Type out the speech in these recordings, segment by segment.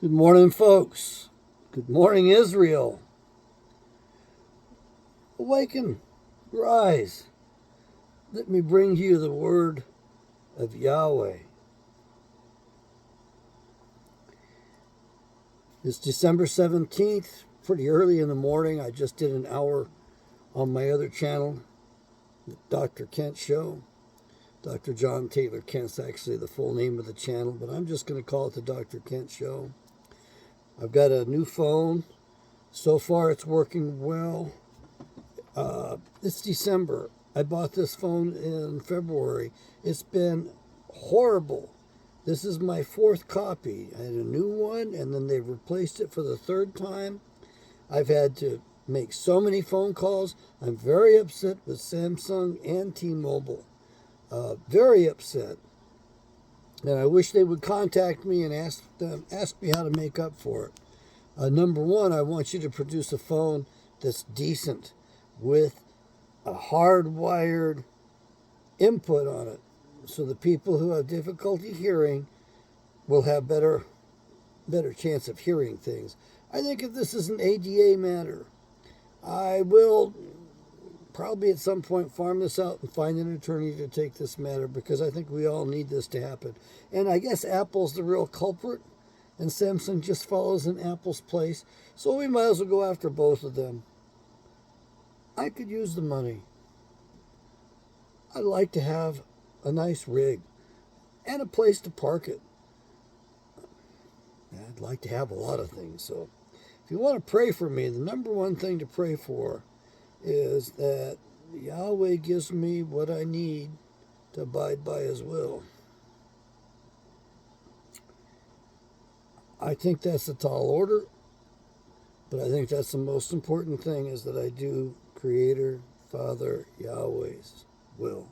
Good morning, folks. Good morning, Israel. Awaken, rise. Let me bring you the word of Yahweh. It's December 17th, pretty early in the morning. I just did an hour on my other channel, the Dr. Kent Show. Dr. John Taylor Kent's actually the full name of the channel, but I'm just going to call it the Dr. Kent Show. I've got a new phone. So far, it's working well. It's December. I bought this phone in February. It's been horrible. This is my fourth copy. I had a new one, and then they've replaced it for the third time. I've had to make so many phone calls. I'm very upset with Samsung and T-Mobile. Very upset. And I wish they would contact me and ask me how to make up for it. Number one, I want you to produce a phone that's decent with a hardwired input on it, so the people who have difficulty hearing will have better chance of hearing things. I think if this is an ADA matter, I will probably at some point farm this out and find an attorney to take this matter, because I think we all need this to happen. And I guess Apple's the real culprit, and Samsung just follows in Apple's place, so we might as well go after both of them. I could use the money. I'd like to have a nice rig and a place to park it. I'd like to have a lot of things. So if you want to pray for me, the number one thing to pray for is that Yahweh gives me what I need to abide by His will. I think that's a tall order, but I think that's the most important thing, is that I do Creator, Father, Yahweh's will.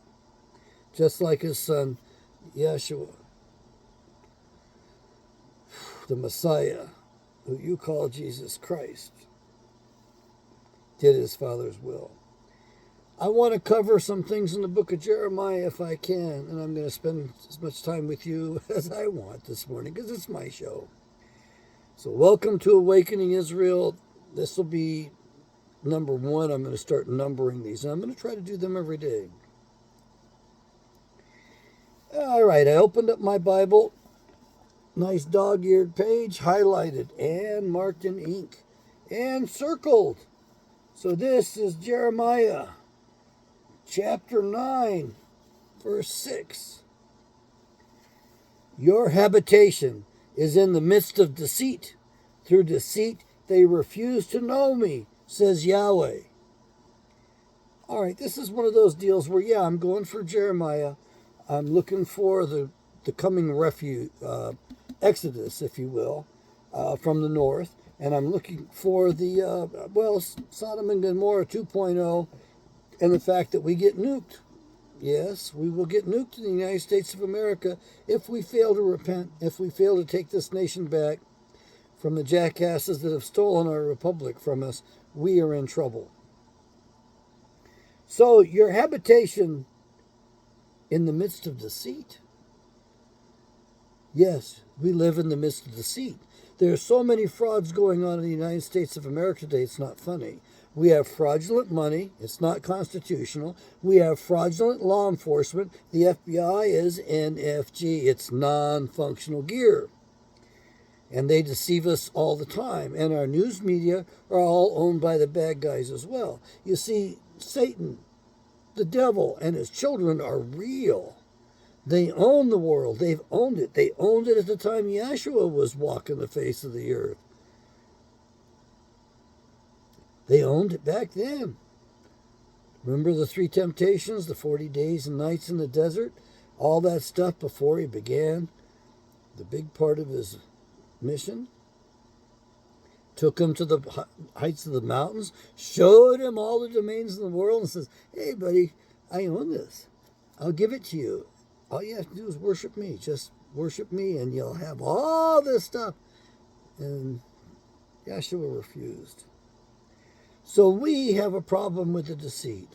Just like His Son, Yeshua, the Messiah, who you call Jesus Christ, did His Father's will. I want to cover some things in the book of Jeremiah if I can, and I'm going to spend as much time with you as I want this morning, because it's my show. So welcome to Awakening Israel. This will be number one. I'm going to start numbering these, and I'm going to try to do them every day. All right, I opened up my Bible. Nice dog-eared page, highlighted and marked in ink and circled. So this is Jeremiah chapter 9, verse 6. Your habitation is in the midst of deceit. Through deceit they refuse to know me, says Yahweh. All right, this is one of those deals where, yeah, I'm going for Jeremiah. I'm looking for the coming refuge, exodus, if you will, from the north. And I'm looking for the, Sodom and Gomorrah 2.0, and the fact that we get nuked. Yes, we will get nuked in the United States of America if we fail to repent, if we fail to take this nation back from the jackasses that have stolen our republic from us. We are in trouble. So your habitation in the midst of deceit. Yes, we live in the midst of deceit. There are so many frauds going on in the United States of America today, it's not funny. We have fraudulent money. It's not constitutional. We have fraudulent law enforcement. The FBI is NFG. It's non-functional gear. And they deceive us all the time. And our news media are all owned by the bad guys as well. You see, Satan, the devil, and his children are real. They own the world. They've owned it. They owned it at the time Yeshua was walking the face of the earth. They owned it back then. Remember the 3 temptations, the 40 days and nights in the desert? All that stuff before he began the big part of his mission? Took him to the heights of the mountains, showed him all the domains in the world, and says, hey, buddy, I own this. I'll give it to you. All you have to do is worship me. Just worship me, and you'll have all this stuff. And Yeshua refused. So we have a problem with the deceit.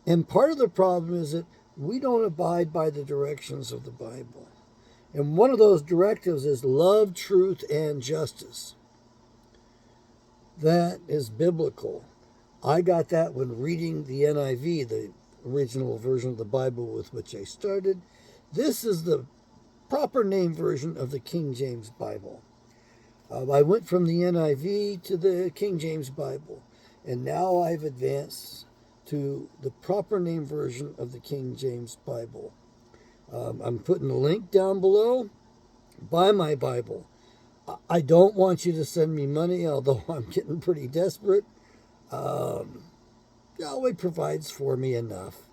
And part of the problem is that we don't abide by the directions of the Bible. And one of those directives is love, truth, and justice. That is biblical. I got that when reading the NIV, the original version of the Bible with which I started. This is the proper name version of the King James Bible. I went from the NIV to the King James Bible, and now I've advanced to the proper name version of the King James Bible. I'm putting a link down below. Buy my Bible. I don't want you to send me money, although I'm getting pretty desperate. Yahweh provides for me enough.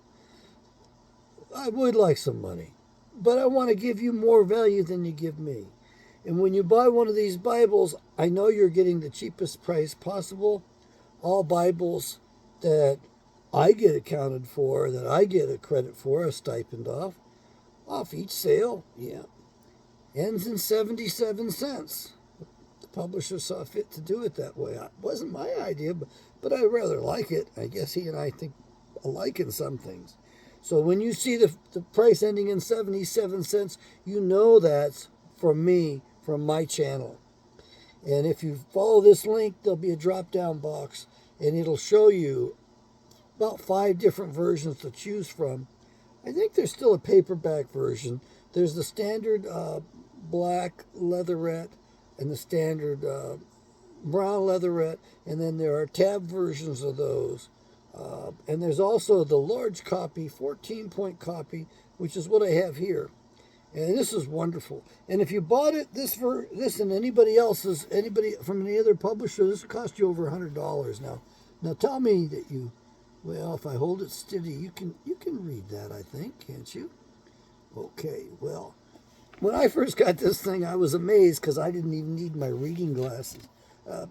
I would like some money, but I want to give you more value than you give me. And when you buy one of these Bibles, I know you're getting the cheapest price possible. All Bibles that I get accounted for, that I get a credit for, a stipend off each sale, ends in 77 cents. The publisher saw fit to do it that way. It wasn't my idea, but I rather like it. I guess he and I think alike in some things. So when you see the price ending in 77 cents, you know that's from me, from my channel. And if you follow this link, there'll be a drop-down box, and it'll show you about 5 different versions to choose from. I think there's still a paperback version. There's the standard black leatherette and the standard brown leatherette, and then there are tab versions of those. And there's also the large copy, 14-point copy, which is what I have here. And this is wonderful. And if you bought it, this and anybody from any other publisher, this cost you over $100 now. Now tell me that well, if I hold it steady, you can read that, I think, can't you? Okay, well, when I first got this thing, I was amazed because I didn't even need my reading glasses.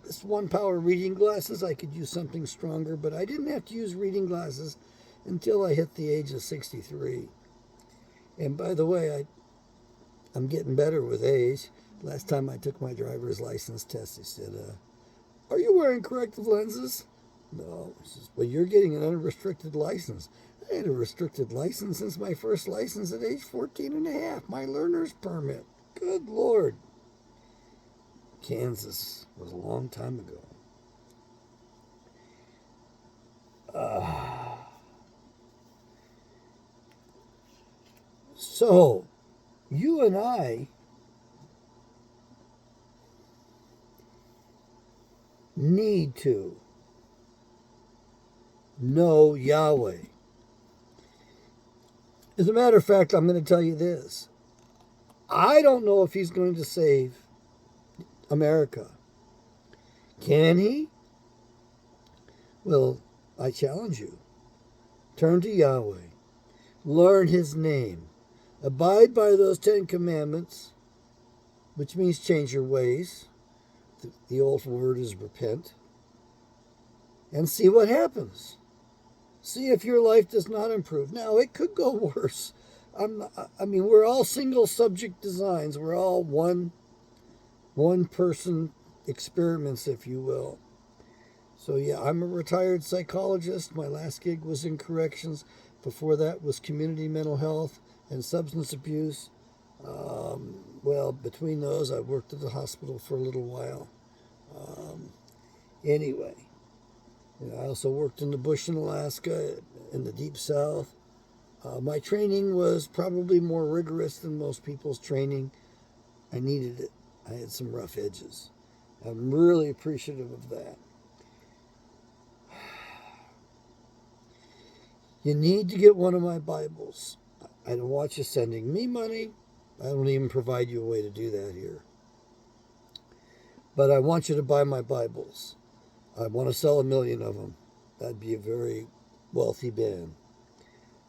This 1-power reading glasses, I could use something stronger, but I didn't have to use reading glasses until I hit the age of 63. And by the way, I'm getting better with age. Last time I took my driver's license test, they said, are you wearing corrective lenses? No. He says, well, you're getting an unrestricted license. I had a restricted license since my first license at age 14 and a half, my learner's permit. Good Lord. Kansas was a long time ago. So, you and I need to know Yahweh. As a matter of fact, I'm going to tell you this. I don't know if he's going to save America. Can he? Well, I challenge you. Turn to Yahweh. Learn his name. Abide by those 10 commandments, which means change your ways. The old word is repent. And see what happens. See if your life does not improve. Now, it could go worse. We're all single subject designs. We're all one person experiments, if you will. So yeah, I'm a retired psychologist. My last gig was in corrections. Before that was community mental health and substance abuse. Between those, I worked at the hospital for a little while. Anyway, I also worked in the bush in Alaska, in the deep south. My training was probably more rigorous than most people's training. I needed it. I had some rough edges. I'm really appreciative of that. You need to get one of my Bibles. I don't want you sending me money. I don't even provide you a way to do that here. But I want you to buy my Bibles. I want to sell 1 million of them. That'd be a very wealthy band.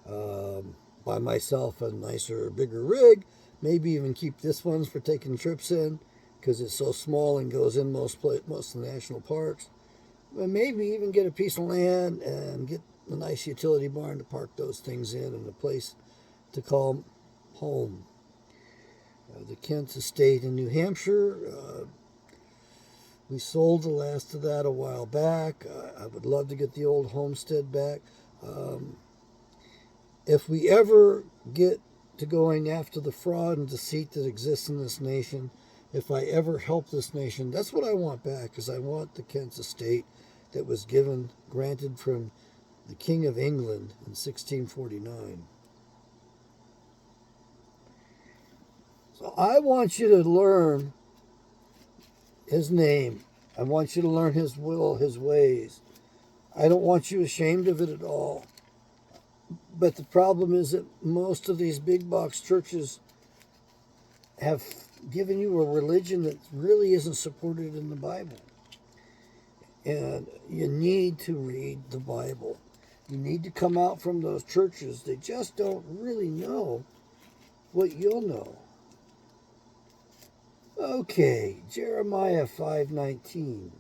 Buy myself a nicer, bigger rig. Maybe even keep this one for taking trips in because it's so small and goes in most of the national parks. But maybe even get a piece of land and get a nice utility barn to park those things in and a place to call home. The Kent estate in New Hampshire, we sold the last of that a while back. I would love to get the old homestead back. If we ever get to going after the fraud and deceit that exists in this nation. If I ever help this nation, that's what I want back, is I want the Kent's estate that was granted from the King of England in 1649. So I want you to learn his name. I want you to learn his will, his ways. I don't want you ashamed of it at all. But the problem is that most of these big box churches have given you a religion that really isn't supported in the Bible. And you need to read the Bible. You need to come out from those churches. They just don't really know what you'll know. Okay, Jeremiah 5:19.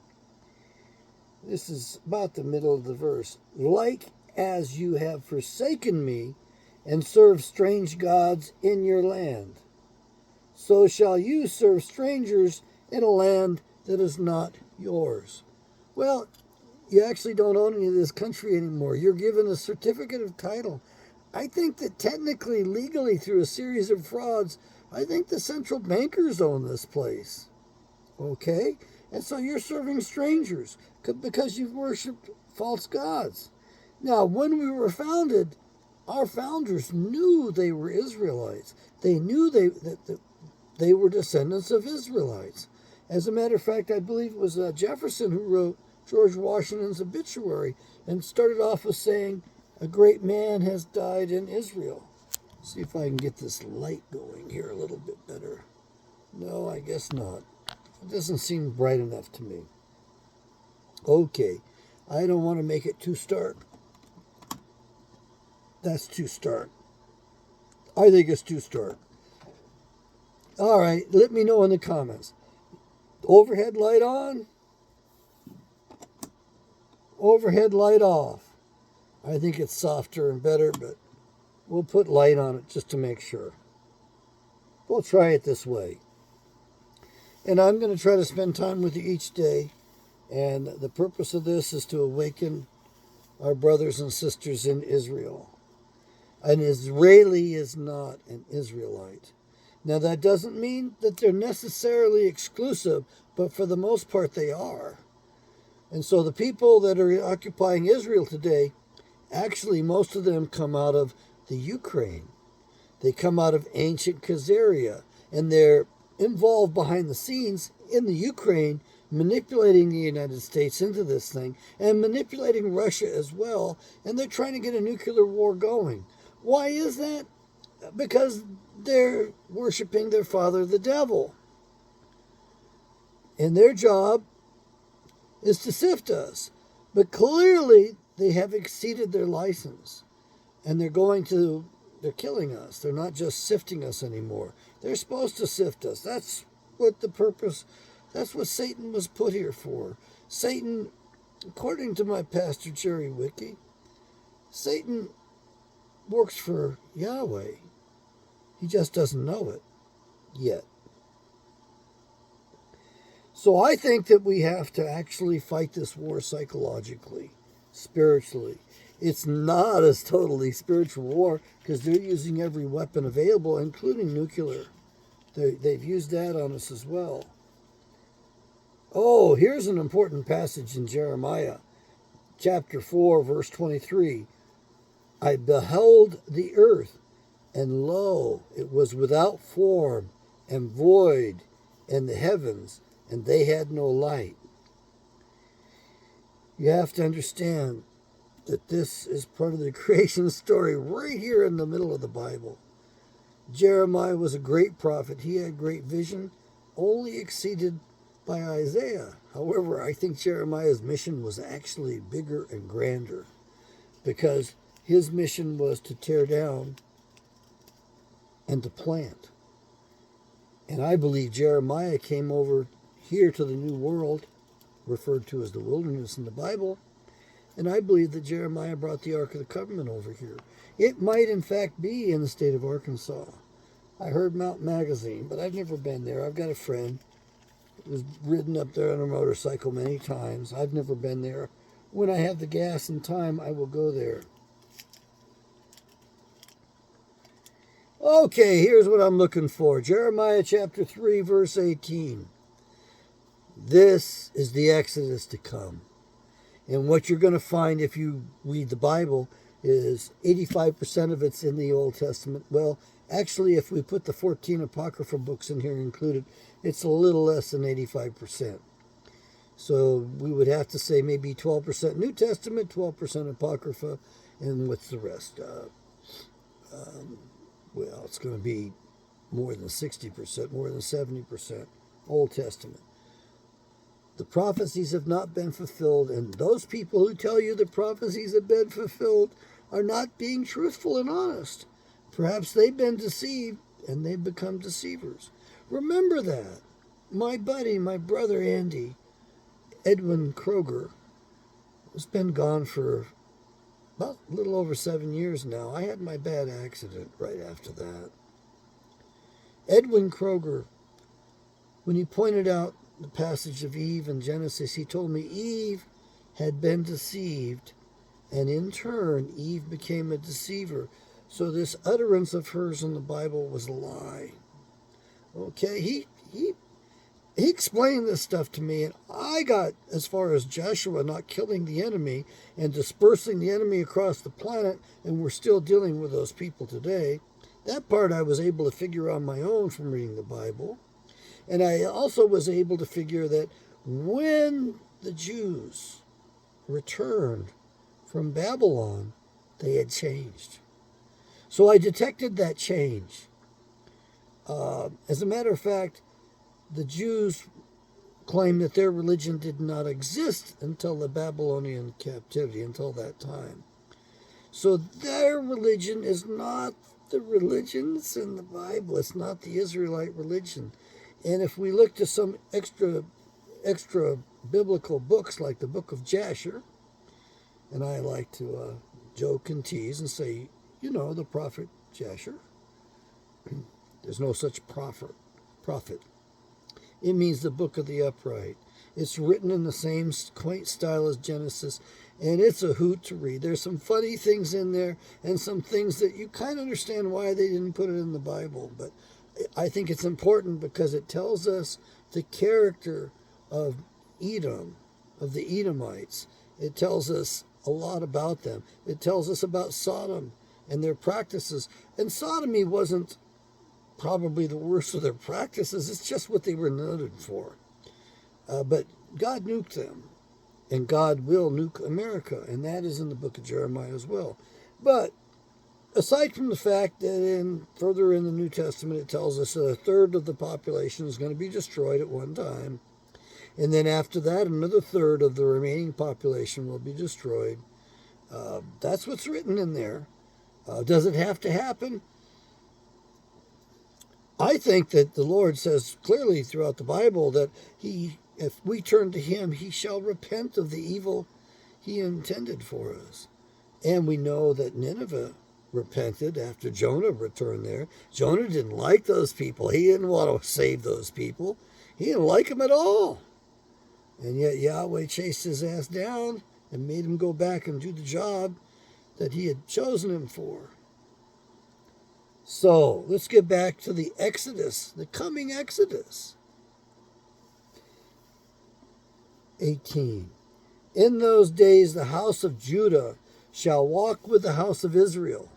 This is about the middle of the verse. Like as you have forsaken me and served strange gods in your land, so shall you serve strangers in a land that is not yours. Well, you actually don't own any of this country anymore. You're given a certificate of title. I think that technically, legally, through a series of frauds, I think the central bankers own this place. Okay? And so you're serving strangers because you've worshipped false gods. Now, when we were founded, our founders knew they were Israelites. They knew that they were descendants of Israelites. As a matter of fact, I believe it was Jefferson who wrote George Washington's obituary and started off with saying, "A great man has died in Israel." See if I can get this light going here a little bit better. No, I guess not. It doesn't seem bright enough to me. Okay, I don't want to make it too stark. That's too stark. I think it's too stark. All right, let me know in the comments. Overhead light on. Overhead light off. I think it's softer and better, but we'll put light on it just to make sure. We'll try it this way. And I'm going to try to spend time with you each day. And the purpose of this is to awaken our brothers and sisters in Israel. An Israeli is not an Israelite. Now, that doesn't mean that they're necessarily exclusive, but for the most part they are. And so the people that are occupying Israel today, actually most of them come out of the Ukraine. They come out of ancient Khazaria, and they're involved behind the scenes in the Ukraine, manipulating the United States into this thing, and manipulating Russia as well, and they're trying to get a nuclear war going. Why is that? Because they're worshiping their father, the devil. And their job is to sift us. But clearly, they have exceeded their license. And they're killing us. They're not just sifting us anymore. They're supposed to sift us. That's what Satan was put here for. Satan, according to my pastor, Jerry Wicke, Satan works for Yahweh. He just doesn't know it yet. So I think that we have to actually fight this war psychologically, spiritually. It's not a totally spiritual war because they're using every weapon available, including nuclear. They've used that on us as well. Oh, here's an important passage in Jeremiah, chapter 4, verse 23. I beheld the earth, and lo, it was without form and void, and the heavens, and they had no light. You have to understand that this is part of the creation story right here in the middle of the Bible. Jeremiah was a great prophet. He had great vision, only exceeded by Isaiah. However, I think Jeremiah's mission was actually bigger and grander because his mission was to tear down and to plant. And I believe Jeremiah came over here to the New World, referred to as the wilderness in the Bible, and I believe that Jeremiah brought the Ark of the Covenant over here. It might, in fact, be in the state of Arkansas. I heard Mount Magazine, but I've never been there. I've got a friend who's ridden up there on a motorcycle many times. I've never been there. When I have the gas and time, I will go there. Okay, here's what I'm looking for. Jeremiah chapter 3, verse 18. This is the Exodus to come. And what you're going to find if you read the Bible is 85% of it's in the Old Testament. Well, actually, if we put the 14 Apocrypha books in here included, it's a little less than 85%. So we would have to say maybe 12% New Testament, 12% Apocrypha, and what's the rest? Well, it's going to be more than 60%, more than 70% Old Testament. The prophecies have not been fulfilled, and those people who tell you the prophecies have been fulfilled are not being truthful and honest. Perhaps they've been deceived, and they've become deceivers. Remember that. My buddy, my brother Andy, Edwin Kroger, has been gone for about a little over 7 years now. I had my bad accident right after that. Edwin Kroger, when he pointed out the passage of Eve in Genesis, he told me Eve had been deceived, and in turn, Eve became a deceiver. So this utterance of hers in the Bible was a lie. Okay, he explained this stuff to me, and I got as far as Joshua not killing the enemy and dispersing the enemy across the planet, and we're still dealing with those people today. That part I was able to figure on my own from reading the Bible. And I also was able to figure that when the Jews returned from Babylon, they had changed. So I detected that change. As a matter of fact, the Jews claim that their religion did not exist until the Babylonian captivity, until that time. So their religion is not the religions in the Bible. It's not the Israelite religion. And if we look to some extra biblical books like the book of Jasher, and I like to joke and tease and say, the prophet Jasher. There's no such prophet. It means the book of the upright. It's written in the same quaint style as Genesis, and it's a hoot to read. There's some funny things in there and some things that you kind of understand why they didn't put it in the Bible, but I think it's important because it tells us the character of Edom, of the Edomites. It tells us a lot about them. It tells us about Sodom and their practices. And sodomy wasn't probably the worst of their practices. It's just what they were noted for. But God nuked them, and God will nuke America, and that is in the book of Jeremiah as well. But aside from the fact that further in the New Testament it tells us that a third of the population is going to be destroyed at one time, and then after that another third of the remaining population will be destroyed. That's what's written in there. Does it have to happen? I think that the Lord says clearly throughout the Bible that if we turn to Him, He shall repent of the evil He intended for us. And we know that Nineveh repented after Jonah returned there. Jonah didn't like those people. He didn't want to save those people. He didn't like them at all. And yet Yahweh chased his ass down and made him go back and do the job that He had chosen him for. So let's get back to the Exodus, the coming Exodus. 18. In those days the house of Judah shall walk with the house of Israel,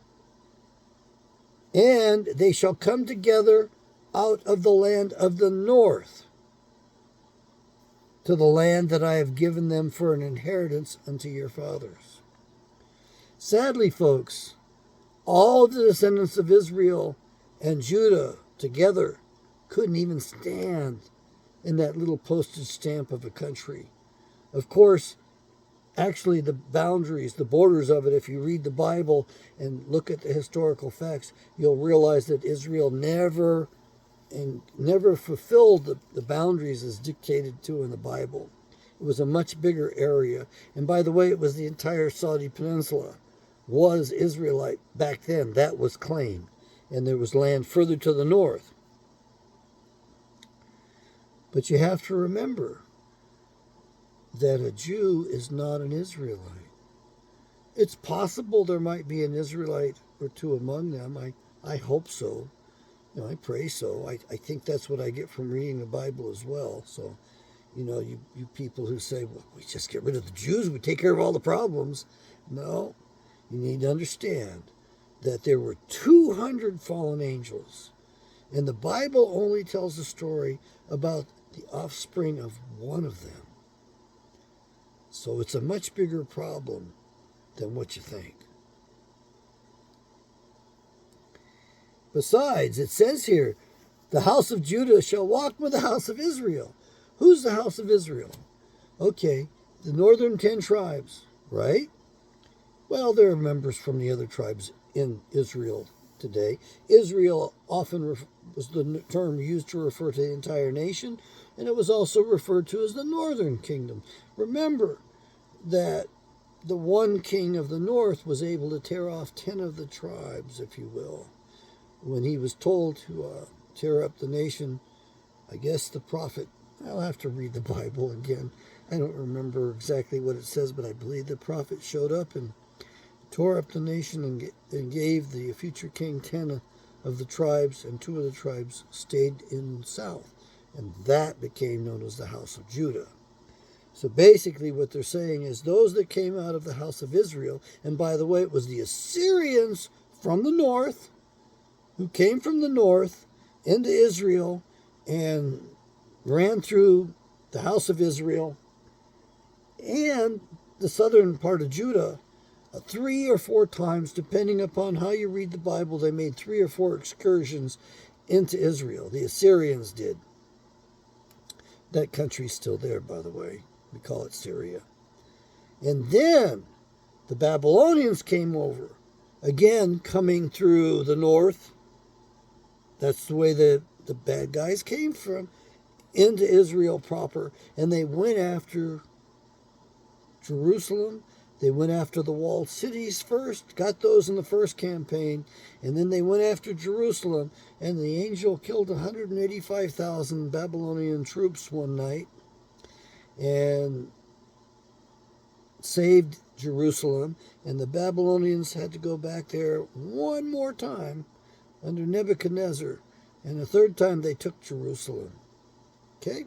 and they shall come together out of the land of the north to the land that I have given them for an inheritance unto your fathers. Sadly, folks, all the descendants of Israel and Judah together couldn't even stand in that little postage stamp of a country. Of course, actually the boundaries, the borders of it, if you read the Bible and look at the historical facts, you'll realize that Israel never fulfilled the boundaries as dictated to in the Bible. It was a much bigger area. And by the way, it was the entire Saudi Peninsula was Israelite back then. That was claimed. And there was land further to the north. But you have to remember that a Jew is not an Israelite. It's possible there might be an Israelite or two among them. I hope so. I pray so. I think that's what I get from reading the Bible as well. So, you people who say, well, we just get rid of the Jews, we take care of all the problems. No, you need to understand that there were 200 fallen angels. And the Bible only tells the story about the offspring of one of them. So it's a much bigger problem than what you think. Besides, it says here, the house of Judah shall walk with the house of Israel. Who's the house of Israel? Okay, the northern 10 tribes, right? Well, there are members from the other tribes in Israel today. Israel often was the term used to refer to the entire nation, and it was also referred to as the northern kingdom. Remember that the one king of the north was able to tear off 10 of the tribes, if you will. When he was told to tear up the nation, I guess the prophet, I'll have to read the Bible again. I don't remember exactly what it says, but I believe the prophet showed up and tore up the nation and gave the future king 10 of the tribes, and 2 of the tribes stayed in the south. And that became known as the house of Judah. So basically what they're saying is those that came out of the house of Israel, and by the way, it was the Assyrians from the north, who came from the north into Israel and ran through the house of Israel and the southern part of Judah 3 or 4 times, depending upon how you read the Bible. They made 3 or 4 excursions into Israel. The Assyrians did. That country's still there, by the way. We call it Syria. And then the Babylonians came over, again coming through the north. That's the way the bad guys came from, into Israel proper. And they went after Jerusalem. They went after the walled cities first, got those in the first campaign, and then they went after Jerusalem, and the angel killed 185,000 Babylonian troops one night and saved Jerusalem, and the Babylonians had to go back there one more time under Nebuchadnezzar, and the third time they took Jerusalem. Okay?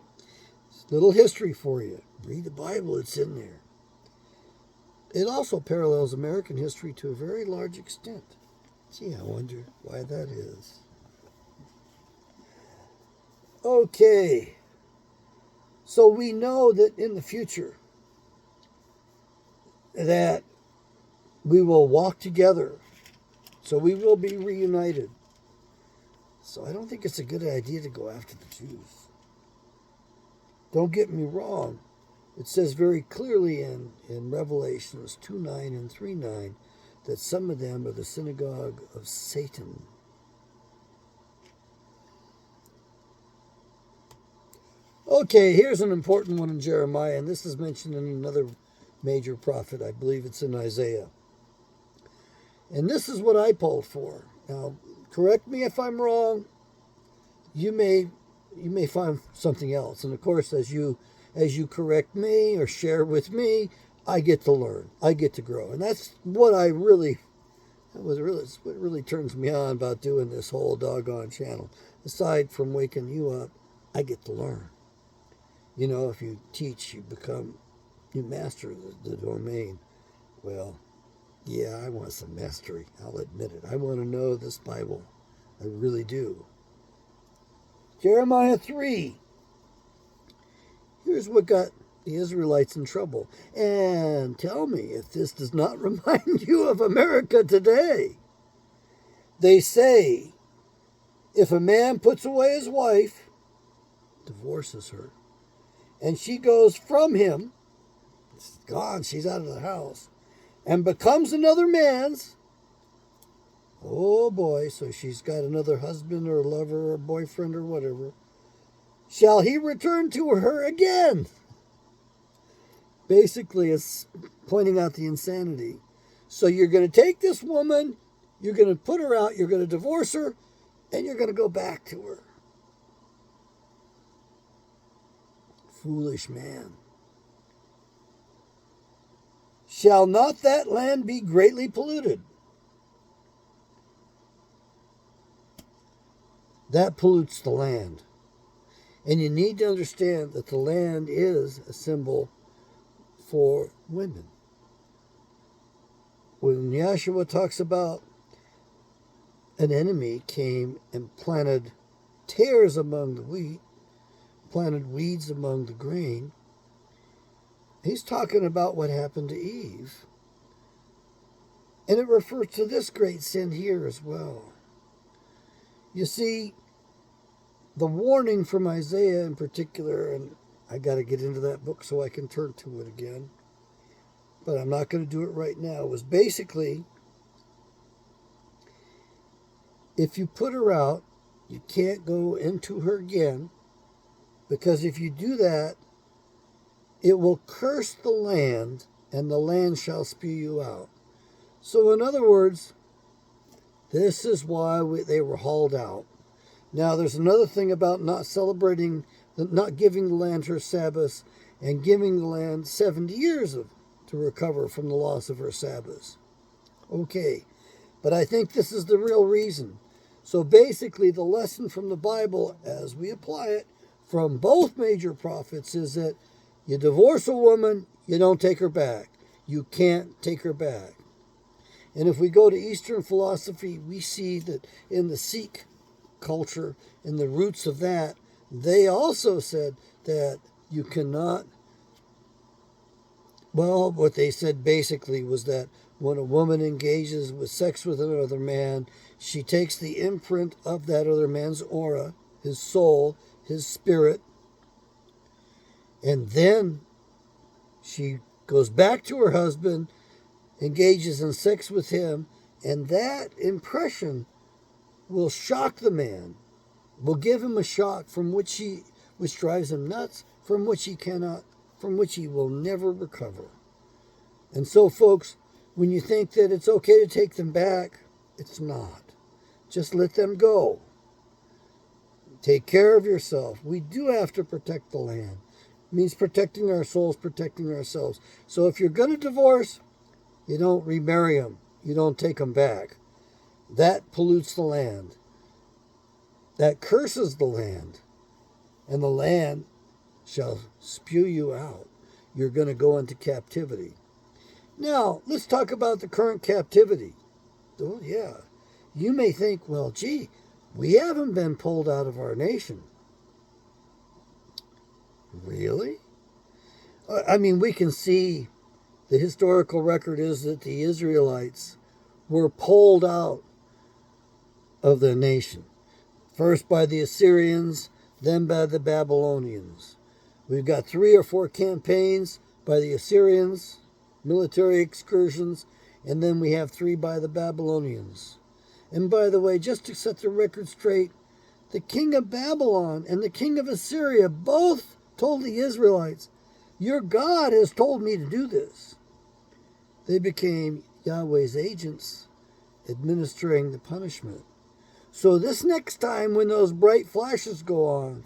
Little history for you. Read the Bible, it's in there. It also parallels American history to a very large extent. Gee, I wonder why that is. Okay. So we know that in the future that we will walk together. So we will be reunited. So I don't think it's a good idea to go after the Jews. Don't get me wrong. It says very clearly in Revelations 2:9 and 3:9 that some of them are the synagogue of Satan. Okay, here's an important one in Jeremiah, and this is mentioned in another major prophet. I believe it's in Isaiah. And this is what I pulled for. Now, correct me if I'm wrong. You may find something else. And of course, as you correct me or share with me, I get to learn. I get to grow. And that's what what really turns me on about doing this whole doggone channel. Aside from waking you up, I get to learn. If you teach, you master the domain. Well, yeah, I want some mastery. I'll admit it. I want to know this Bible. I really do. Jeremiah 3. Here's what got the Israelites in trouble. And tell me if this does not remind you of America today. They say, if a man puts away his wife, divorces her, and she goes from him, it's gone, she's out of the house, and becomes another man's, oh boy, so she's got another husband or lover or boyfriend or whatever, shall he return to her again? Basically, it's pointing out the insanity. So you're going to take this woman, you're going to put her out, you're going to divorce her, and you're going to go back to her. Foolish man. Shall not that land be greatly polluted? that pollutes the land. And you need to understand that the land is a symbol for women. When Yahshua talks about an enemy came and planted tares among the wheat, planted weeds among the grain, he's talking about what happened to Eve. And it refers to this great sin here as well. You see, the warning from Isaiah in particular, and I got to get into that book so I can turn to it again, but I'm not going to do it right now, was basically, if you put her out, you can't go into her again, because if you do that, it will curse the land, and the land shall spew you out. So in other words, this is why they were hauled out. Now there's another thing about not celebrating, not giving the land her Sabbaths, and giving the land 70 years to recover from the loss of her Sabbaths. Okay, but I think this is the real reason. So basically the lesson from the Bible, as we apply it from both major prophets, is that you divorce a woman, you don't take her back. You can't take her back. And if we go to Eastern philosophy, we see that in the Sikh culture, in the roots of that, they also said that you cannot, well, what they said basically was that when a woman engages with sex with another man, she takes the imprint of that other man's aura, his soul, his spirit, and then she goes back to her husband, engages in sex with him, and that impression will shock the man, will give him a shock which drives him nuts, from which he will never recover. And so, folks, when you think that it's okay to take them back, it's not. Just let them go. Take care of yourself. We do have to protect the land. It means protecting our souls, protecting ourselves. So if you're going to divorce, you don't remarry them. You don't take them back. That pollutes the land. That curses the land. And the land shall spew you out. You're going to go into captivity. Now, let's talk about the current captivity. Oh, yeah. You may think, well, gee, we haven't been pulled out of our nation. Really? I mean, we can see the historical record is that the Israelites were pulled out of the nation. First by the Assyrians, then by the Babylonians. We've got 3 or 4 campaigns by the Assyrians, military excursions, and then we have 3 by the Babylonians. And by the way, just to set the record straight, the king of Babylon and the king of Assyria both told the Israelites, your God has told me to do this. They became Yahweh's agents, administering the punishment. So this next time when those bright flashes go on,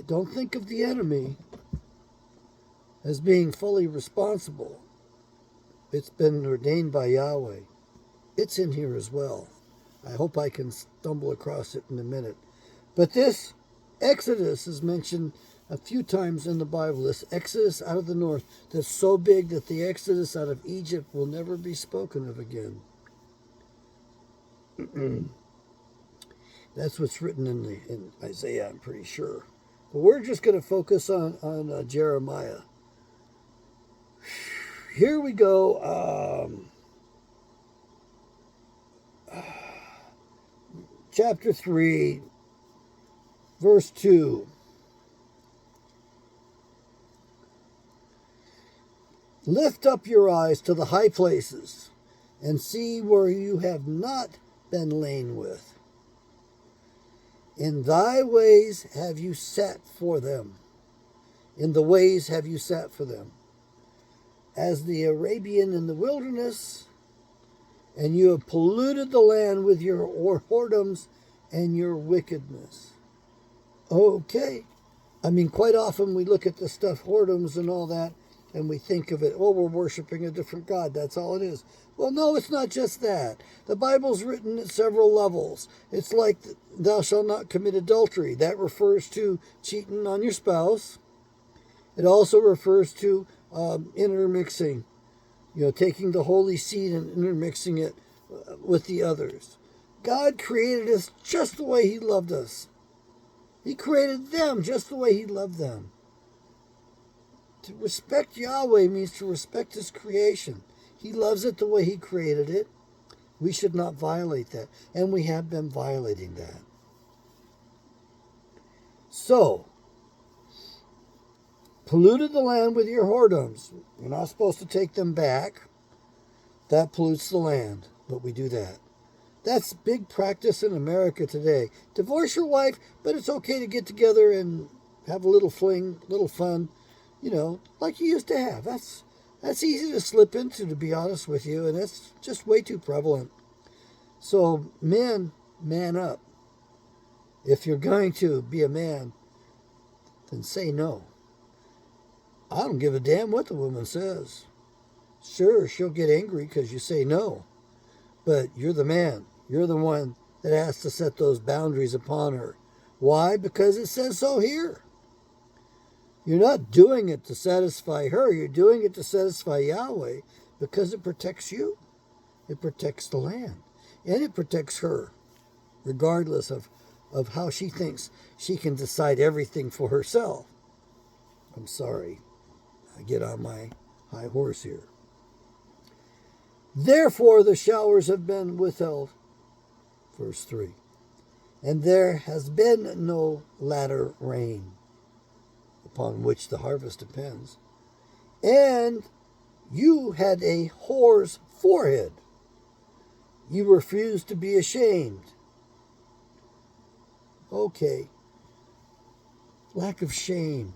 don't think of the enemy as being fully responsible. It's been ordained by Yahweh. It's in here as well. I hope I can stumble across it in a minute. But this Exodus is mentioned a few times in the Bible. This Exodus out of the north that's so big that the Exodus out of Egypt will never be spoken of again. That's what's written in Isaiah, I'm pretty sure. But we're just going to focus on Jeremiah. Here we go. Chapter 3, verse 2. Lift up your eyes to the high places and see where you have not been lain with. In thy ways have you sat for them. In the ways have you sat for them. As the Arabian in the wilderness, and you have polluted the land with your whoredoms and your wickedness. Okay. I mean, quite often we look at the stuff, whoredoms and all that, and we think of it, oh, we're worshiping a different God. That's all it is. Well, no, it's not just that. The Bible's written at several levels. It's like thou shalt not commit adultery. That refers to cheating on your spouse. It also refers to intermixing, taking the holy seed and intermixing it with the others. God created us just the way he loved us. He created them just the way he loved them. To respect Yahweh means to respect his creation. He loves it the way he created it. We should not violate that. And we have been violating that. So, polluted the land with your whoredoms. You're not supposed to take them back. That pollutes the land, but we do that. That's big practice in America today. Divorce your wife, but it's okay to get together and have a little fling, little fun, like you used to have. That's easy to slip into, to be honest with you, and it's just way too prevalent. So men, man up. If you're going to be a man, then say no. I don't give a damn what the woman says. Sure, she'll get angry because you say no, but you're the man. You're the one that has to set those boundaries upon her. Why? Because it says so here. You're not doing it to satisfy her. You're doing it to satisfy Yahweh because it protects you. It protects the land. And it protects her, regardless of how she thinks she can decide everything for herself. I'm sorry. I get on my high horse here. Therefore the showers have been withheld. Verse 3. And there has been no latter rain, upon which the harvest depends. And you had a whore's forehead. You refused to be ashamed. Okay. Lack of shame.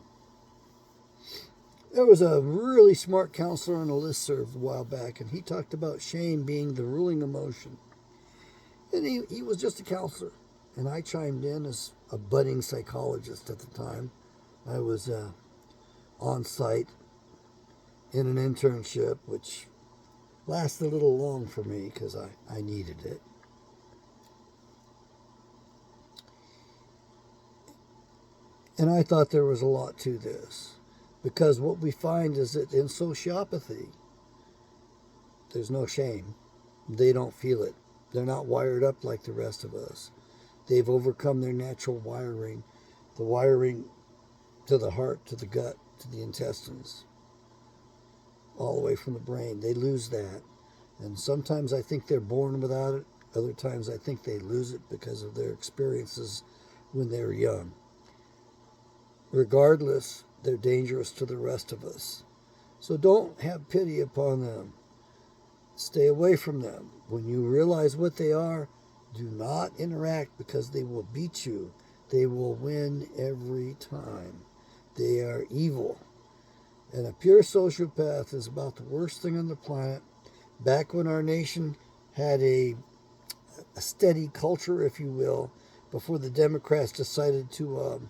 There was a really smart counselor on a listserv a while back, and he talked about shame being the ruling emotion. And he was just a counselor. And I chimed in as a budding psychologist at the time. I was on site in an internship, which lasted a little long for me because I needed it. And I thought there was a lot to this, because what we find is that in sociopathy, there's no shame. They don't feel it. They're not wired up like the rest of us. They've overcome their natural wiring, the wiring to the heart, to the gut, to the intestines, all the way from the brain. They lose that. And sometimes I think they're born without it. Other times I think they lose it because of their experiences when they were young. Regardless, they're dangerous to the rest of us. So don't have pity upon them. Stay away from them. When you realize what they are, do not interact, because they will beat you. They will win every time. They are evil. And a pure sociopath is about the worst thing on the planet. Back when our nation had a steady culture, if you will, before the Democrats decided to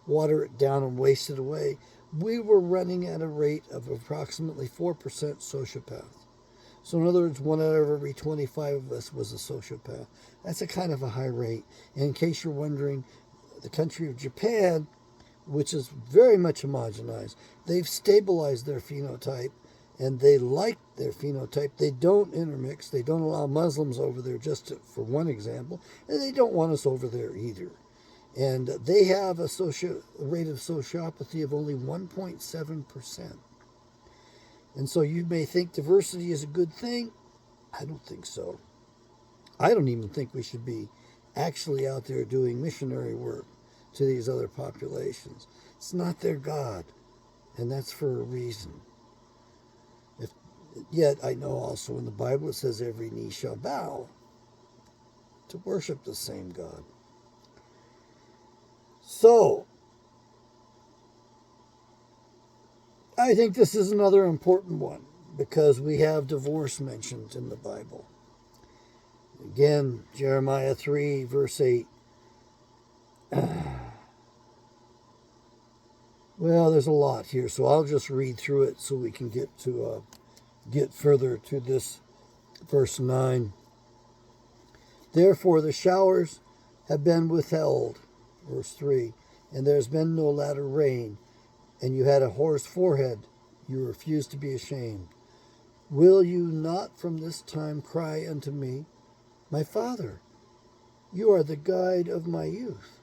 water it down and waste it away, we were running at a rate of approximately 4% sociopath. So in other words, 1 out of every 25 of us was a sociopath. That's a kind of a high rate. And in case you're wondering, the country of Japan, which is very much homogenized, they've stabilized their phenotype, and they like their phenotype. They don't intermix. They don't allow Muslims over there, just for one example, and they don't want us over there either. And they have a rate of sociopathy of only 1.7%. And so you may think diversity is a good thing. I don't think so. I don't even think we should be actually out there doing missionary work to these other populations. It's not their God, and that's for a reason. Yet I know also in the Bible it says every knee shall bow to worship the same God. So, I think this is another important one, because we have divorce mentioned in the Bible. Again, Jeremiah 3, verse 8. Well, there's a lot here, so I'll just read through it so we can get further to this verse 9. Therefore the showers have been withheld, verse 3, and there has been no latter rain, and you had a hoarse forehead, you refused to be ashamed. Will you not from this time cry unto me, my Father, you are the guide of my youth?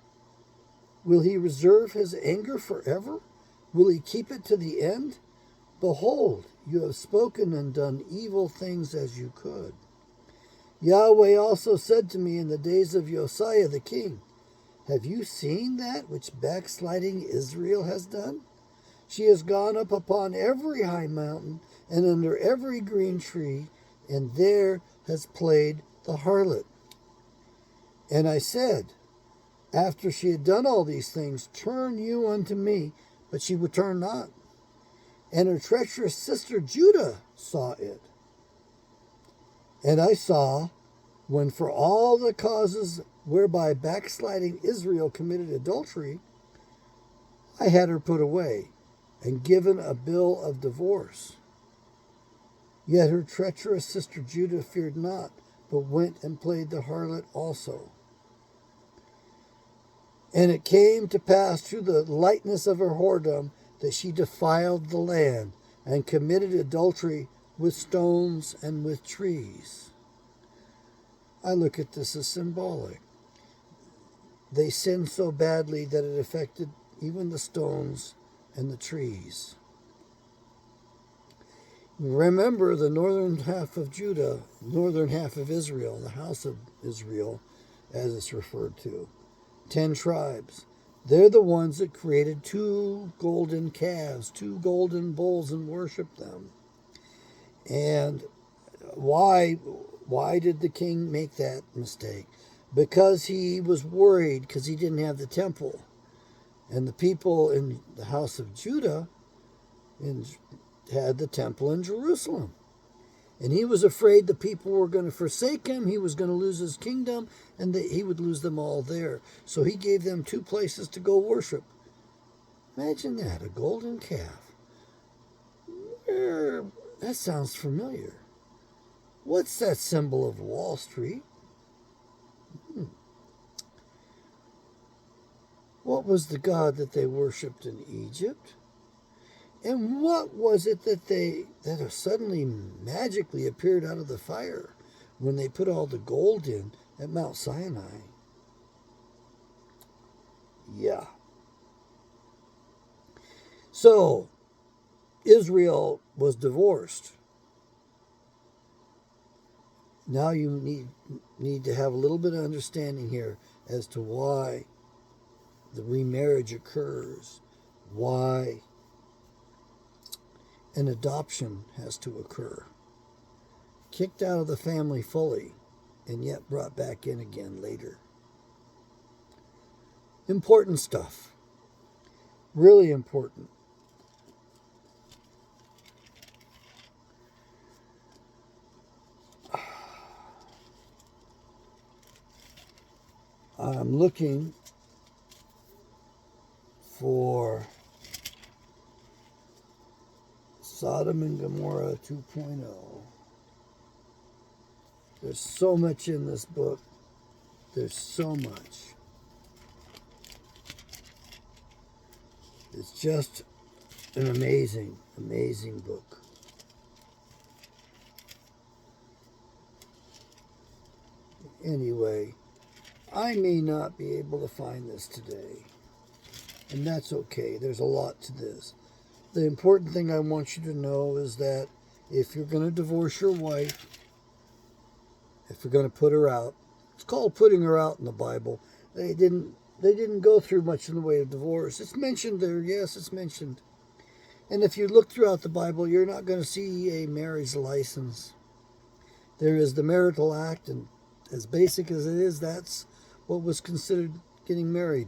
Will he reserve his anger forever? Will he keep it to the end? Behold, you have spoken and done evil things as you could. Yahweh also said to me in the days of Josiah the king, have you seen that which backsliding Israel has done? She has gone up upon every high mountain and under every green tree, and there has played the harlot. And I said, after she had done all these things, turn you unto me, but she would turn not. And her treacherous sister Judah saw it. And I saw, when for all the causes whereby backsliding Israel committed adultery, I had her put away, and given a bill of divorce. Yet her treacherous sister Judah feared not, but went and played the harlot also. And it came to pass through the lightness of her whoredom that she defiled the land, and committed adultery with stones and with trees. I look at this as symbolic. They sinned so badly that it affected even the stones and the trees. Remember the northern half of Judah, northern half of Israel, the house of Israel, as it's referred to. 10 tribes. They're the ones that created 2 golden calves, 2 golden bulls, and worshiped them. And why did the king make that mistake? Because he was worried because he didn't have the temple. And the people in the house of Judah had the temple in Jerusalem. And he was afraid the people were going to forsake him, he was going to lose his kingdom, and that he would lose them all there. So he gave them 2 places to go worship. Imagine that, a golden calf. That sounds familiar. What's that symbol of Wall Street? What was the god that they worshipped in Egypt? And what was it that suddenly magically appeared out of the fire when they put all the gold in at Mount Sinai? Yeah. So, Israel was divorced. Now you need to have a little bit of understanding here as to why the remarriage occurs, why an adoption has to occur. Kicked out of the family fully, and yet brought back in again later. Important stuff. Really important. I'm looking for Sodom and Gomorrah 2.0. There's so much in this book. There's so much. It's just an amazing, amazing book. Anyway, I may not be able to find this today. And that's okay. There's a lot to this. The important thing I want you to know is that if you're going to divorce your wife, if you're going to put her out, it's called putting her out in the Bible. They didn't go through much in the way of divorce. It's mentioned there. Yes, it's mentioned. And if you look throughout the Bible, you're not going to see a marriage license. There is the marital act, and as basic as it is, that's what was considered getting married.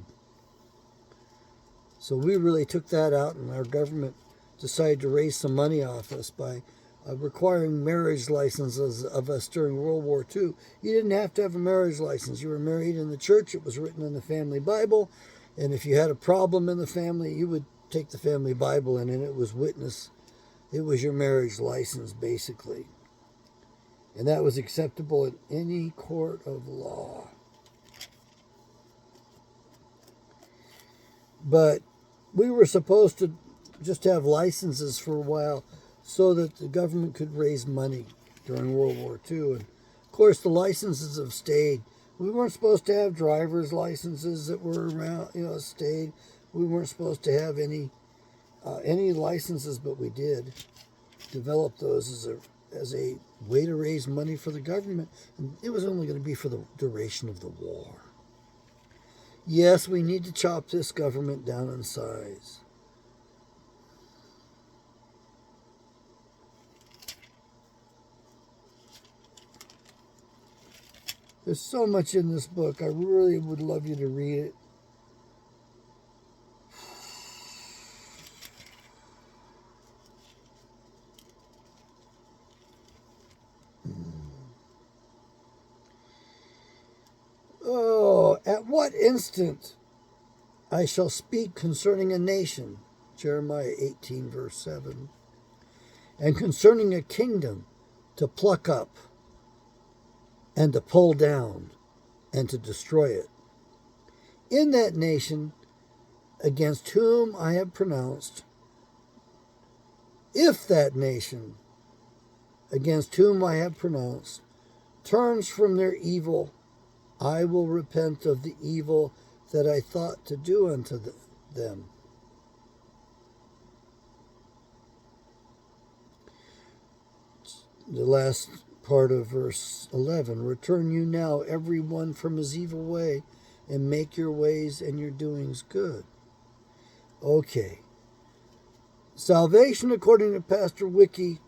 So we really took that out, and our government decided to raise some money off us by requiring marriage licenses of us during World War II. You didn't have to have a marriage license. You were married in the church. It was written in the family Bible. And if you had a problem in the family, you would take the family Bible, and in it was witness. It was your marriage license, basically. And that was acceptable in any court of law. But we were supposed to just have licenses for a while so that the government could raise money during World War II. And of course, the licenses have stayed. We weren't supposed to have driver's licenses that were around, stayed. We weren't supposed to have any licenses, but we did develop those as a way to raise money for the government. And it was only going to be for the duration of the war. Yes, we need to chop this government down in size. There's so much in this book. I really would love you to read it. Oh, at what instant I shall speak concerning a nation, Jeremiah 18, verse 7, and concerning a kingdom to pluck up and to pull down and to destroy it. In that nation against whom I have pronounced, if that nation against whom I have pronounced turns from their evil, I will repent of the evil that I thought to do unto them. The last part of verse 11, return you now every one from his evil way, and make your ways and your doings good. Okay. Salvation, according to Pastor Wiki,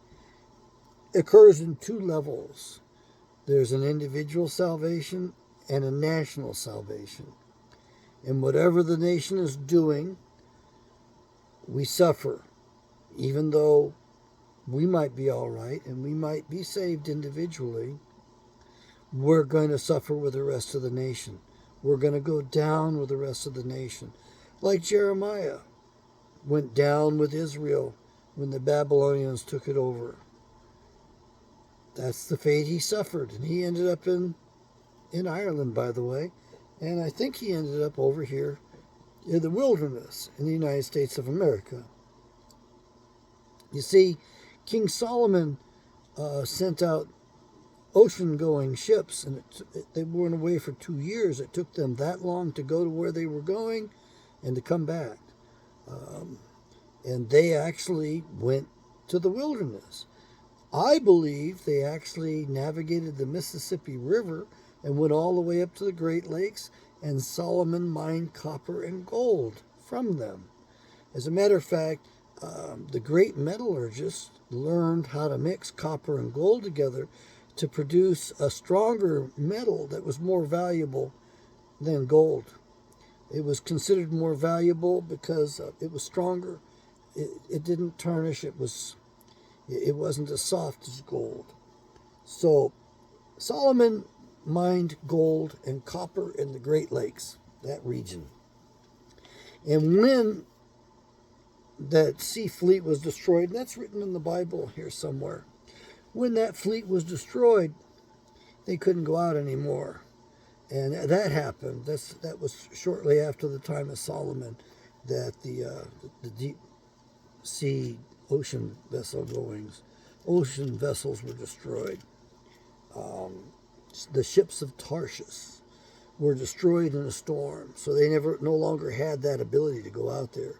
occurs in two levels. There's an individual salvation and a national salvation. And whatever the nation is doing, we suffer, even though we might be all right and we might be saved individually. We're going to suffer with the rest of the nation. We're going to go down with the rest of the nation. Like Jeremiah went down with Israel when the Babylonians took it over. That's the fate he suffered. And he ended up in Ireland, by the way. And I think he ended up over here in the wilderness in the United States of America. You see, King Solomon sent out ocean-going ships, and they went away for 2 years. It took them that long to go to where they were going and to come back. And they actually went to the wilderness. I believe they actually navigated the Mississippi River and went all the way up to the Great Lakes, and Solomon mined copper and gold from them. As a matter of fact, the great metallurgists learned how to mix copper and gold together to produce a stronger metal that was more valuable than gold. It was considered more valuable because it was stronger. It didn't tarnish. It wasn't as soft as gold. So Solomon mined gold and copper in the Great Lakes, that region. And when that sea fleet was destroyed, and that's written in the Bible here somewhere, when that fleet was destroyed, they couldn't go out anymore. And that happened. That was shortly after the time of Solomon that the deep sea ocean vessels were destroyed. The ships of Tarshish were destroyed in a storm, so they no longer had that ability to go out there.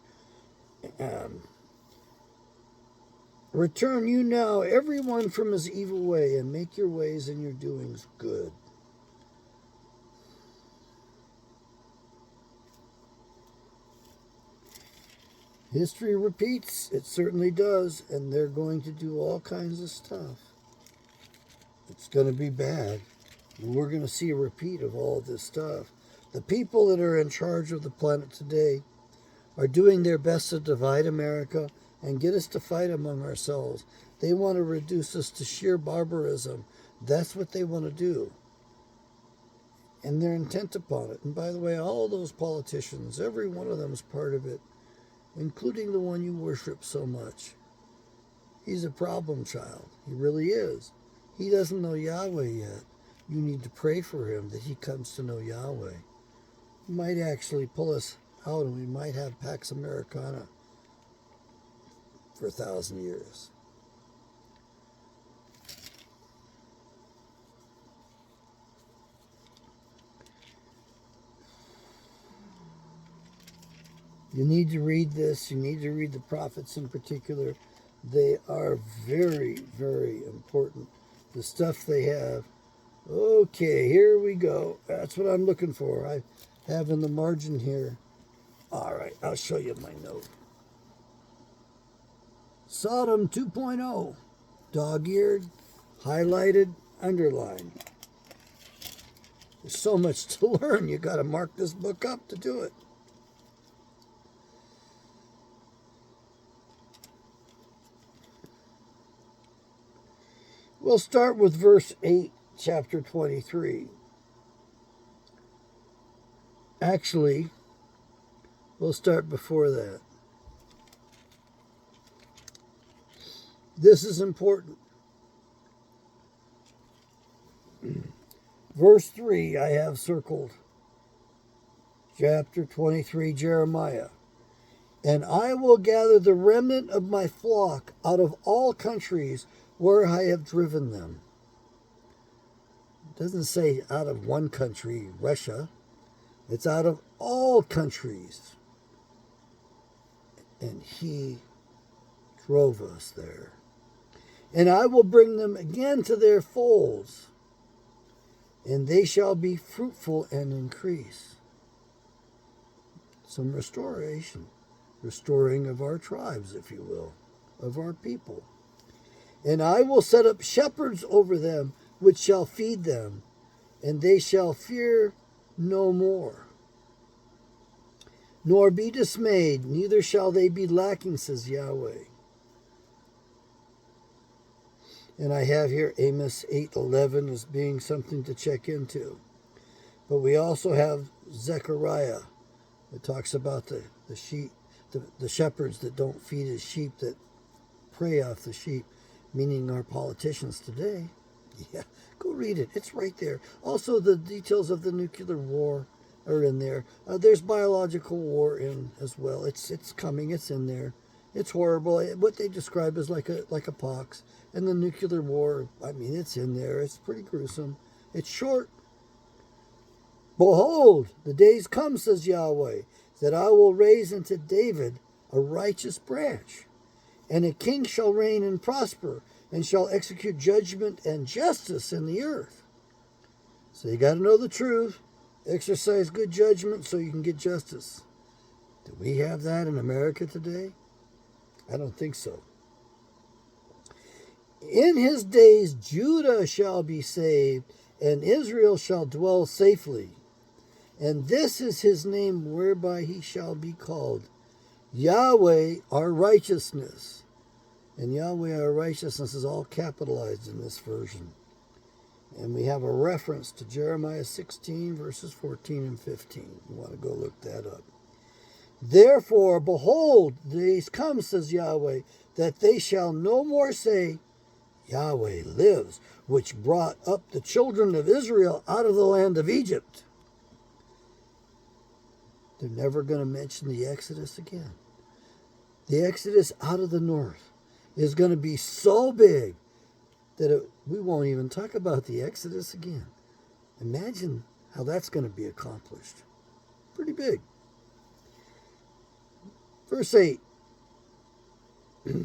Return you now, everyone from his evil way, and make your ways and your doings good. History repeats, it certainly does, and they're going to do all kinds of stuff. It's going to be bad. We're going to see a repeat of all this stuff. The people that are in charge of the planet today are doing their best to divide America and get us to fight among ourselves. They want to reduce us to sheer barbarism. That's what they want to do. And they're intent upon it. And by the way, all those politicians, every one of them is part of it. including the one you worship so much. He's a problem child. He really is. He doesn't know Yahweh yet. You need to pray for him that he comes to know Yahweh. He might actually pull us out and we might have Pax Americana for 1,000 years. You need to read this. You need to read the prophets in particular. They are very, very important. The stuff they have. Okay, here we go. That's what I'm looking for. I have in the margin here. All right, I'll show you my note. Sodom 2.0. Dog-eared, highlighted, underlined. There's so much to learn. You got to mark this book up to do it. We'll start with verse 8, chapter 23. Actually, we'll start before that. This is important. Verse 3 I have circled. Chapter 23, Jeremiah. And I will gather the remnant of my flock out of all countries where I have driven them. It doesn't say out of one country, Russia. It's out of all countries. And he drove us there. And I will bring them again to their folds, and they shall be fruitful and increase. Some restoration. Restoring of our tribes, if you will, of our people. And I will set up shepherds over them, which shall feed them, and they shall fear no more, nor be dismayed, neither shall they be lacking, says Yahweh. And I have here Amos 8:11 as being something to check into. But we also have Zechariah. It talks about the sheep, the shepherds that don't feed his sheep, that prey off the sheep, meaning our politicians today. Yeah, go read it. It's right there. Also, the details of the nuclear war are in there. There's biological war in as well. It's coming. It's in there. It's horrible. What they describe as like a pox. And the nuclear war, I mean, it's in there. It's pretty gruesome. It's short. Behold, the days come, says Yahweh, that I will raise unto David a righteous branch, and a king shall reign and prosper, and shall execute judgment and justice in the earth. So you got to know the truth, exercise good judgment so you can get justice. Do we have that in America today? I don't think so. In his days Judah shall be saved, and Israel shall dwell safely. And this is his name whereby he shall be called, Yahweh our righteousness. And Yahweh our righteousness is all capitalized in this version. And we have a reference to Jeremiah 16, verses 14 and 15. You want to go look that up. Therefore, behold, the days come, says Yahweh, that they shall no more say, Yahweh lives, which brought up the children of Israel out of the land of Egypt. They're never going to mention the Exodus again. The Exodus out of the north is going to be so big that we won't even talk about the Exodus again. Imagine how that's going to be accomplished. Pretty big. Verse 8. They're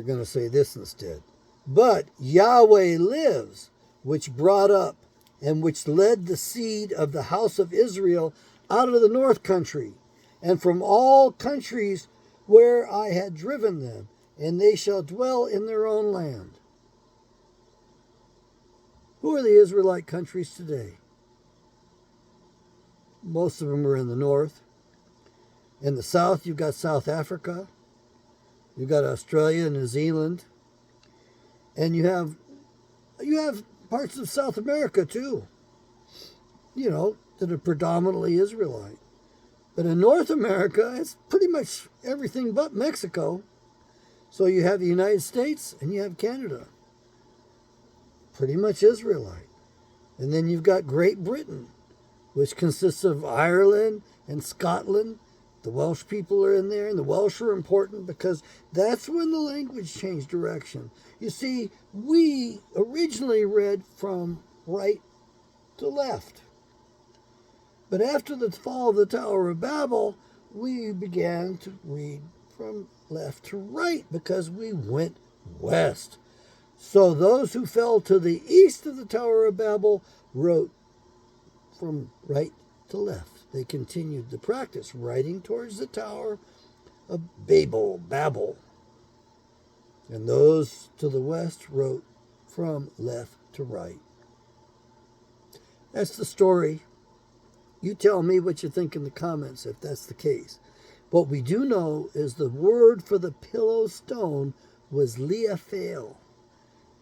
going to say this instead. But Yahweh lives, which brought up and which led the seed of the house of Israel out of the north country, and from all countries where I had driven them, and they shall dwell in their own land. Who are the Israelite countries today? Most of them are in the north. In the south, you've got South Africa. You've got Australia, New Zealand. And you have parts of South America too, that are predominantly Israelite. But in North America, it's pretty much everything but Mexico. So you have the United States and you have Canada. Pretty much Israelite. And then you've got Great Britain, which consists of Ireland and Scotland. The Welsh people are in there, and the Welsh are important because that's when the language changed direction. You see, we originally read from right to left. But after the fall of the Tower of Babel, we began to read from left to right because we went west. So those who fell to the east of the Tower of Babel wrote from right to left. They continued the practice, writing towards the Tower of Babel. And those to the west wrote from left to right. That's the story. You tell me what you think in the comments if that's the case. What we do know is the word for the pillow stone was Leaphale.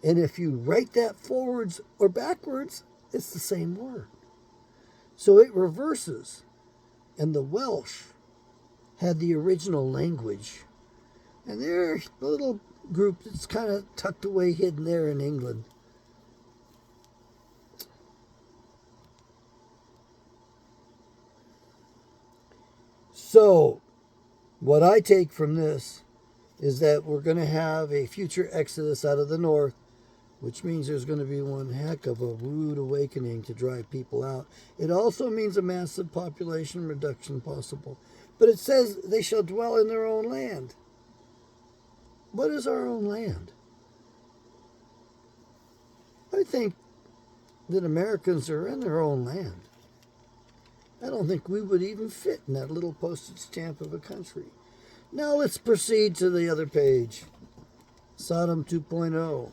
And if you write that forwards or backwards, it's the same word. So it reverses. And the Welsh had the original language. And they're a little group that's kind of tucked away, hidden there in England. So, what I take from this is that we're going to have a future exodus out of the north, which means there's going to be one heck of a rude awakening to drive people out. It also means a massive population reduction possible. But it says they shall dwell in their own land. What is our own land? I think that Americans are in their own land. I don't think we would even fit in that little postage stamp of a country. Now let's proceed to the other page. Sodom 2.0.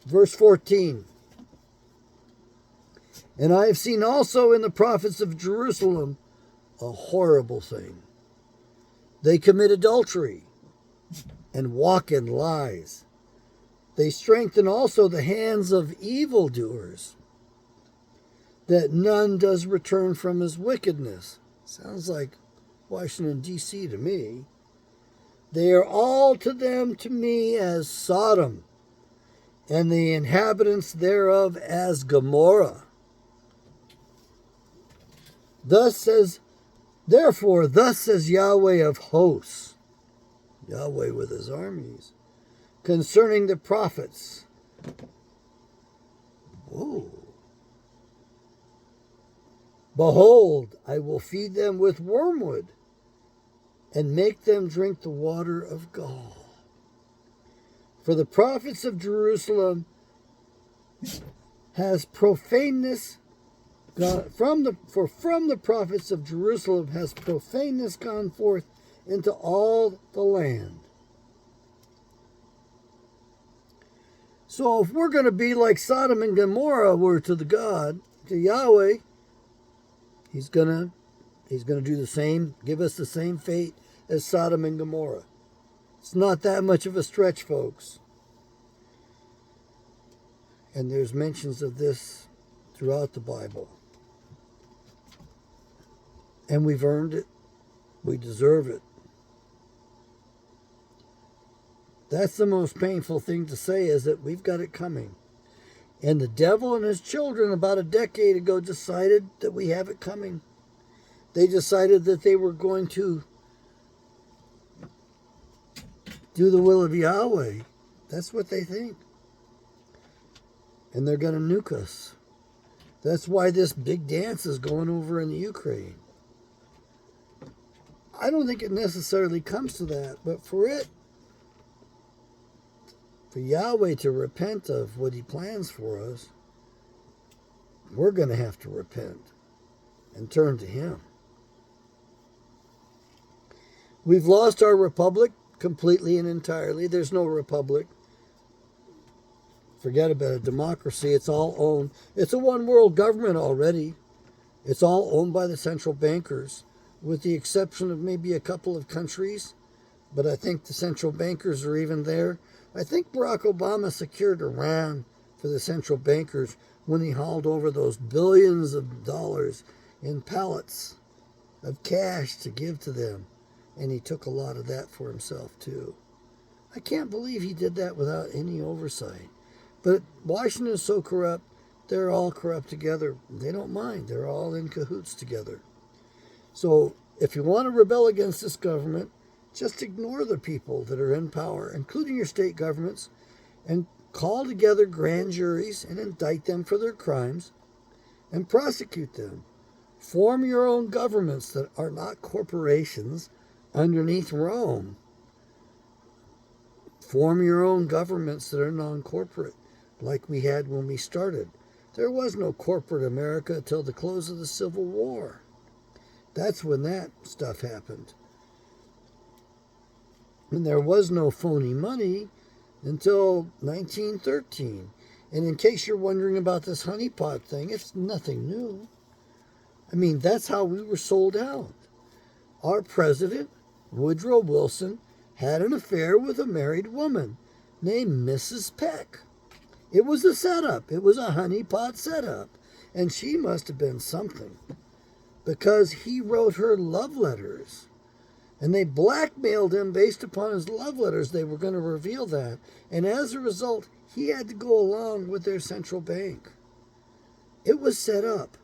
Verse 14. And I have seen also in the prophets of Jerusalem a horrible thing. They commit adultery and walk in lies. They strengthen also the hands of evildoers, that none does return from his wickedness. Sounds like Washington, D.C. to me. They are all to them to me as Sodom, and the inhabitants thereof as Gomorrah. Thus says Yahweh of hosts, Yahweh with his armies, concerning the prophets. Whoa. Behold, I will feed them with wormwood and make them drink the water of gall. For the prophets of Jerusalem has profaneness gone from the prophets of Jerusalem has profaneness gone forth into all the land. So if we're going to be like Sodom and Gomorrah were to the God, to Yahweh, He's gonna do the same, give us the same fate as Sodom and Gomorrah. It's not that much of a stretch, folks. And there's mentions of this throughout the Bible. And we've earned it. We deserve it. That's the most painful thing to say, is that we've got it coming. And the devil and his children about a decade ago decided that we have it coming. They decided that they were going to do the will of Yahweh. That's what they think. And they're going to nuke us. That's why this big dance is going over in the Ukraine. I don't think it necessarily comes to that, but for Yahweh to repent of what he plans for us, we're going to have to repent and turn to him. We've lost our republic completely and entirely. There's no republic. Forget about a democracy. It's all owned. It's a one world government already. It's all owned by the central bankers, with the exception of maybe a couple of countries. But I think the central bankers are even there. I think Barack Obama secured Iran for the central bankers when he hauled over those billions of dollars in pallets of cash to give to them. And he took a lot of that for himself too. I can't believe he did that without any oversight. But Washington is so corrupt, they're all corrupt together. They don't mind. They're all in cahoots together. So if you want to rebel against this government, just ignore the people that are in power, including your state governments, and call together grand juries and indict them for their crimes and prosecute them. Form your own governments that are not corporations underneath Rome. Form your own governments that are non-corporate, like we had when we started. There was no corporate America until the close of the Civil War. That's when that stuff happened. And there was no phony money until 1913. And in case you're wondering about this honeypot thing, it's nothing new. I mean, that's how we were sold out. Our president, Woodrow Wilson, had an affair with a married woman named Mrs. Peck. It was a setup. It was a honeypot setup. And she must have been something, because he wrote her love letters. And they blackmailed him based upon his love letters. They were going to reveal that. And as a result, he had to go along with their central bank. It was set up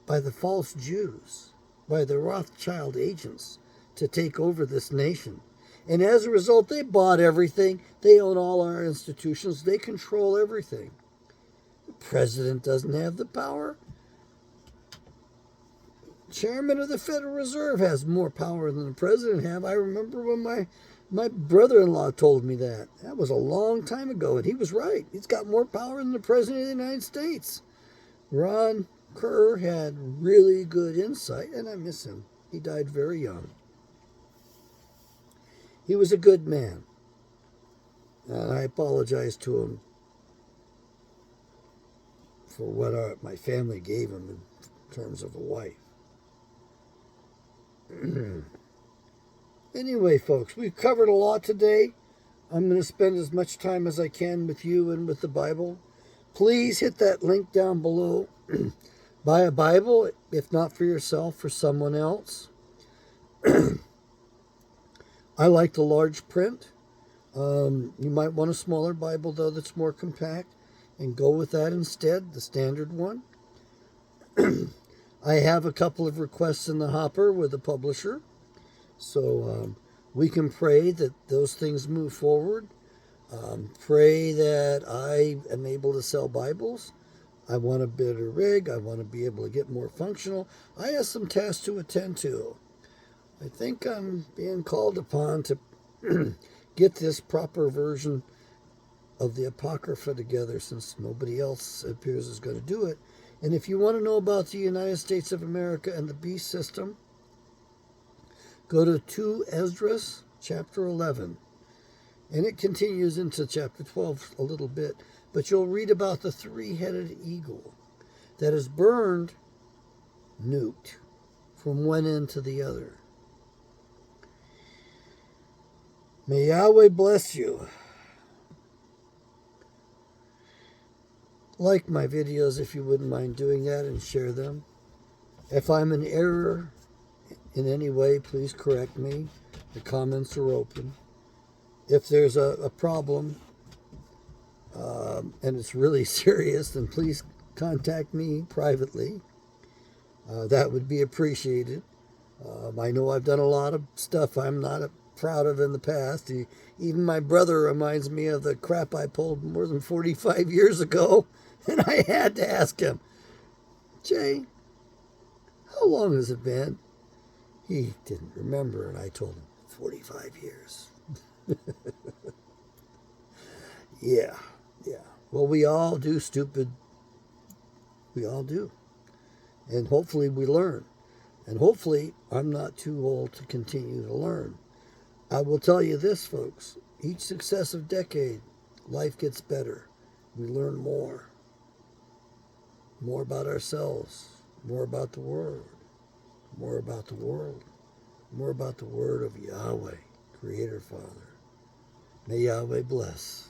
by the false Jews, by the Rothschild agents, to take over this nation. And as a result, they bought everything. They own all our institutions. They control everything. The president doesn't have the power. Chairman of the Federal Reserve has more power than the president have. I remember when my brother-in-law told me that. That was a long time ago, and he was right. He's got more power than the president of the United States. Ron Kerr had really good insight, and I miss him. He died very young. He was a good man, and I apologize to him for what my family gave him in terms of a wife. Anyway, folks, we've covered a lot today. I'm going to spend as much time as I can with you and with the Bible. Please hit that link down below. Buy a Bible, if not for yourself, for someone else. I like the large print. You might want a smaller Bible, though, that's more compact, and go with that instead, the standard one. I have a couple of requests in the hopper with the publisher, so we can pray that those things move forward. Pray that I am able to sell Bibles. I want a better rig. I want to be able to get more functional. I have some tasks to attend to. I think I'm being called upon to get this proper version of the Apocrypha together, since nobody else appears is going to do it. And if you want to know about the United States of America and the beast system, go to 2 Esdras, chapter 11. And it continues into chapter 12 a little bit. But you'll read about the three-headed eagle that is burned, nuked, from one end to the other. May Yahweh bless you. Like my videos if you wouldn't mind doing that, and share them. If I'm in error in any way, please correct me. The comments are open. If there's a problem and it's really serious, then please contact me privately. That would be appreciated. I know I've done a lot of stuff I'm not proud of in the past. Even my brother reminds me of the crap I pulled more than 45 years ago. And I had to ask him, Jay, how long has it been? He didn't remember, and I told him, 45 years. Yeah. Well, we all do, stupid. We all do. And hopefully we learn. And hopefully I'm not too old to continue to learn. I will tell you this, folks. Each successive decade, life gets better. We learn more. More about ourselves. More about the world. More about the world. More about the word of Yahweh, Creator Father. May Yahweh bless.